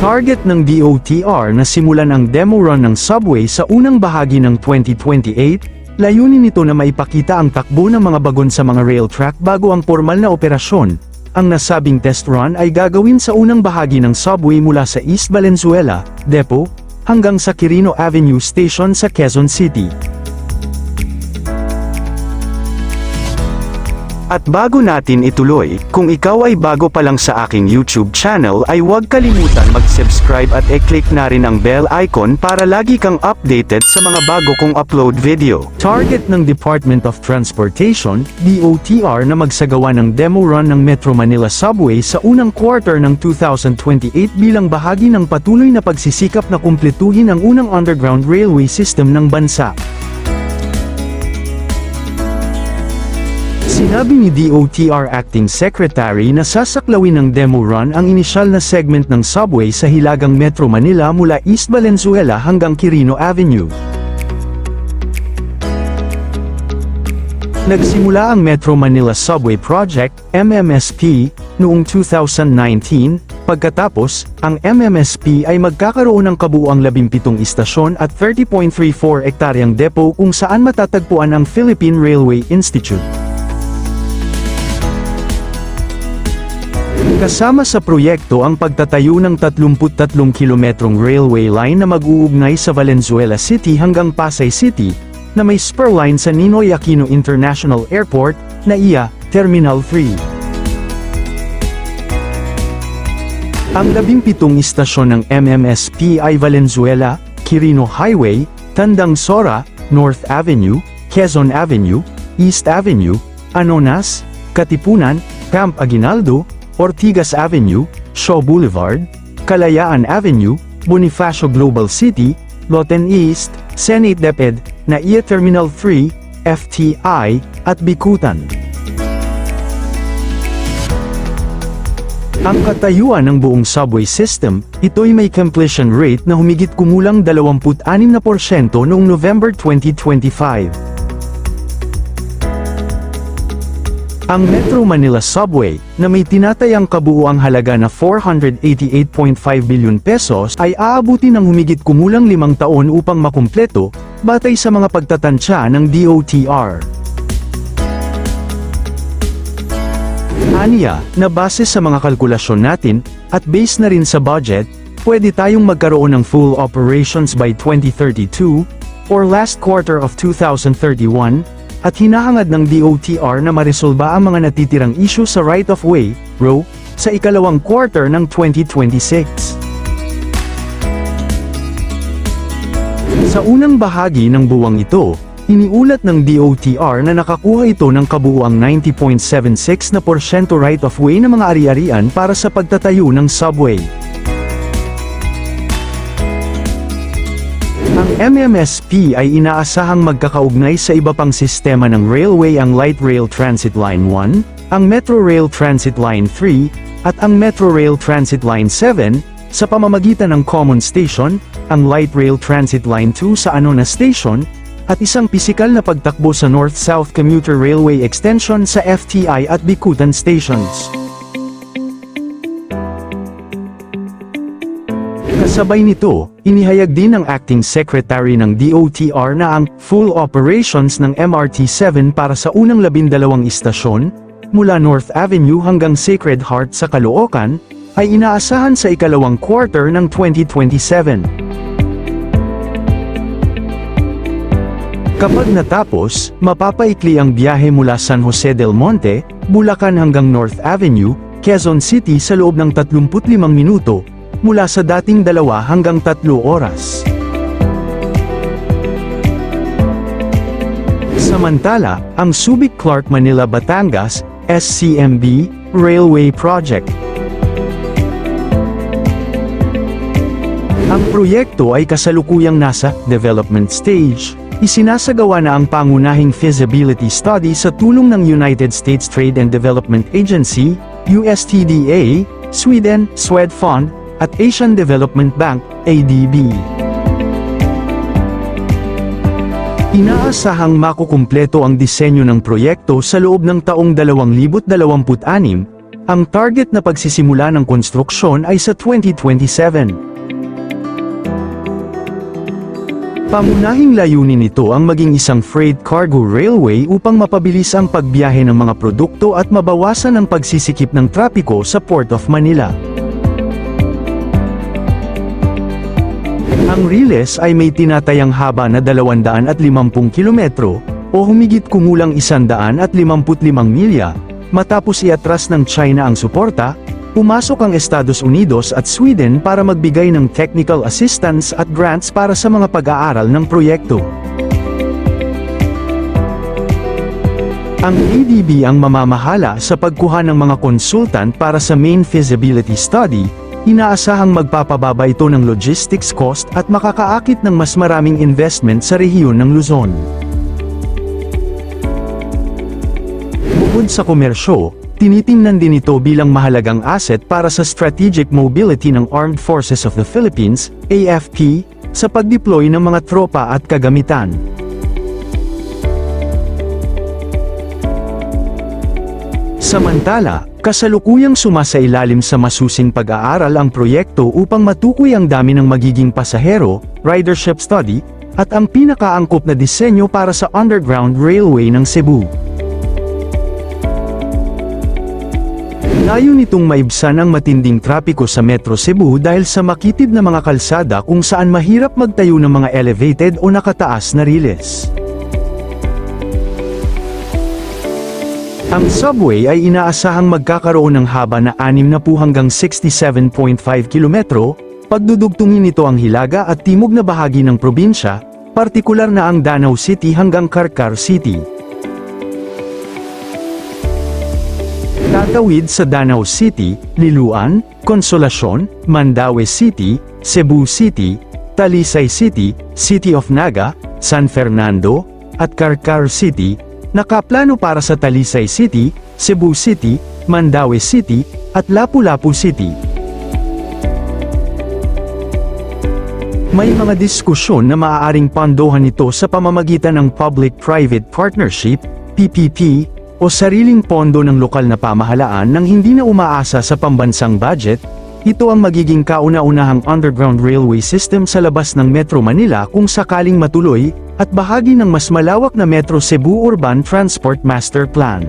Target ng DOTR na simulan ang demo run ng subway sa unang bahagi ng 2028, layunin nito na maipakita ang takbo ng mga bagon sa mga rail track bago ang formal na operasyon. Ang nasabing test run ay gagawin sa unang bahagi ng subway mula sa East Valenzuela Depot hanggang sa Quirino Avenue Station sa Quezon City. At bago natin ituloy, kung ikaw ay bago pa lang sa aking YouTube channel ay huwag kalimutan mag-subscribe at e-click na rin ang bell icon para lagi kang updated sa mga bago kong upload video. Target ng Department of Transportation, DOTR na magsagawa ng demo run ng Metro Manila Subway sa unang quarter ng 2028 bilang bahagi ng patuloy na pagsisikap na kumpletuhin ang unang underground railway system ng bansa. Sinabi ni DOTR Acting Secretary na sasaklawin ng demo run ang inisyal na segment ng subway sa Hilagang Metro Manila mula East Valenzuela hanggang Quirino Avenue. Nagsimula ang Metro Manila Subway Project, MMSP, noong 2019, pagkatapos, ang MMSP ay magkakaroon ng kabuuang 17 istasyon at 30.34 ektaryang depot kung saan matatagpuan ang Philippine Railway Institute. Kasama sa proyekto ang pagtatayo ng 33 kilometrong railway line na mag-uugnay sa Valenzuela City hanggang Pasay City, na may spur line sa Ninoy Aquino International Airport, NAIA, Terminal 3. Ang 17 istasyon ng MMSP ay Valenzuela, Quirino Highway, Tandang Sora, North Avenue, Quezon Avenue, East Avenue, Anonas, Katipunan, Camp Aguinaldo, Ortigas Avenue, Shaw Boulevard, Kalayaan Avenue, Bonifacio Global City, Loten East, Senate DepEd, NAIA Terminal 3, FTI, at Bikutan. Ang katayuan ng buong subway system, ito'y may completion rate na humigit kumulang 26% noong November 2025. Ang Metro Manila Subway, na may tinatayang kabuuang halaga na 488.5 billion pesos ay aabuti ng humigit kumulang 5 taon upang makumpleto, batay sa mga pagtatansya ng DOTR. Aniya, na base sa mga kalkulasyon natin, at base na rin sa budget, pwede tayong magkaroon ng full operations by 2032, or last quarter of 2031, at hinahangad ng DOTR na maresolba ang mga natitirang issue sa right-of-way, ROW, sa ikalawang quarter ng 2026. Sa unang bahagi ng buwang ito, iniulat ng DOTR na nakakuha ito ng kabuuang 90.76% right-of-way ng mga ari-arian para sa pagtatayo ng subway. Ang MMSP ay inaasahang magkakaugnay sa iba pang sistema ng railway, ang Light Rail Transit Line 1, ang Metro Rail Transit Line 3, at ang Metro Rail Transit Line 7, sa pamamagitan ng Common Station, ang Light Rail Transit Line 2 sa Anonas Station, at isang pisikal na pagtakbo sa North-South Commuter Railway Extension sa FTI at Bikutan Stations. Kasabay nito, inihayag din ng Acting Secretary ng DOTR na ang full operations ng MRT-7 para sa unang 12 istasyon, mula North Avenue hanggang Sacred Heart sa Caloocan, ay inaasahan sa ikalawang quarter ng 2027. Kapag natapos, mapapaikli ang biyahe mula San Jose del Monte, Bulacan hanggang North Avenue, Quezon City sa loob ng 35 minuto, mula sa dating 2 hanggang 3 oras. Samantala, ang Subic-Clark Manila-Batangas, SCMB, Railway Project. Ang proyekto ay kasalukuyang nasa development stage. Isinasagawa na ang pangunahing feasibility study sa tulong ng United States Trade and Development Agency, USTDA, Sweden, Swedfund, at Asian Development Bank, ADB. Inaasahang makukumpleto ang disenyo ng proyekto sa loob ng taong 2026, Ang target na pagsisimula ng konstruksyon ay sa 2027. Pamunahing layunin nito ang maging isang freight cargo railway upang mapabilis ang pagbiyahe ng mga produkto at mabawasan ang pagsisikip ng trapiko sa Port of Manila. Ang Riles ay may tinatayang haba na 250 kilometro, o humigit kumulang 155 milya. Matapos iatras ng China ang suporta, pumasok ang Estados Unidos at Sweden para magbigay ng technical assistance at grants para sa mga pag-aaral ng proyekto. Ang ADB ang mamamahala sa pagkuha ng mga consultant para sa main feasibility study. Inaasahang magpapababa ito ng logistics cost at makakaakit ng mas maraming investment sa rehiyon ng Luzon. Bukod sa komersyo, tinitingnan din ito bilang mahalagang asset para sa strategic mobility ng Armed Forces of the Philippines, AFP, sa pagdeploy ng mga tropa at kagamitan. Samantala, kasalukuyang sumasailalim sa masusing pag-aaral ang proyekto upang matukoy ang dami ng magiging pasahero, ridership study, at ang pinakaangkop na disenyo para sa underground railway ng Cebu. Layo nitong maibsan ang matinding trapiko sa Metro Cebu dahil sa makitid na mga kalsada kung saan mahirap magtayo ng mga elevated o nakataas na riles. Ang subway ay inaasahang magkakaroon ng haba na 60 hanggang 67.5 kilometro, pagdudugtungin nito ang hilaga at timog na bahagi ng probinsya, partikular na ang Danau City hanggang Carcar City. Tatawid sa Danau City, Liloan, Consolacion, Mandaue City, Cebu City, Talisay City, City of Naga, San Fernando, at Carcar City. Nakaplano para sa Talisay City, Cebu City, Mandaue City, at Lapu-Lapu City. May mga diskusyon na maaaring pondohan ito sa pamamagitan ng Public-Private Partnership, PPP, o sariling pondo ng lokal na pamahalaan nang hindi na umaasa sa pambansang budget. Ito ang magiging kauna-unahang underground railway system sa labas ng Metro Manila kung sakaling matuloy, at bahagi ng mas malawak na Metro Cebu Urban Transport Master Plan.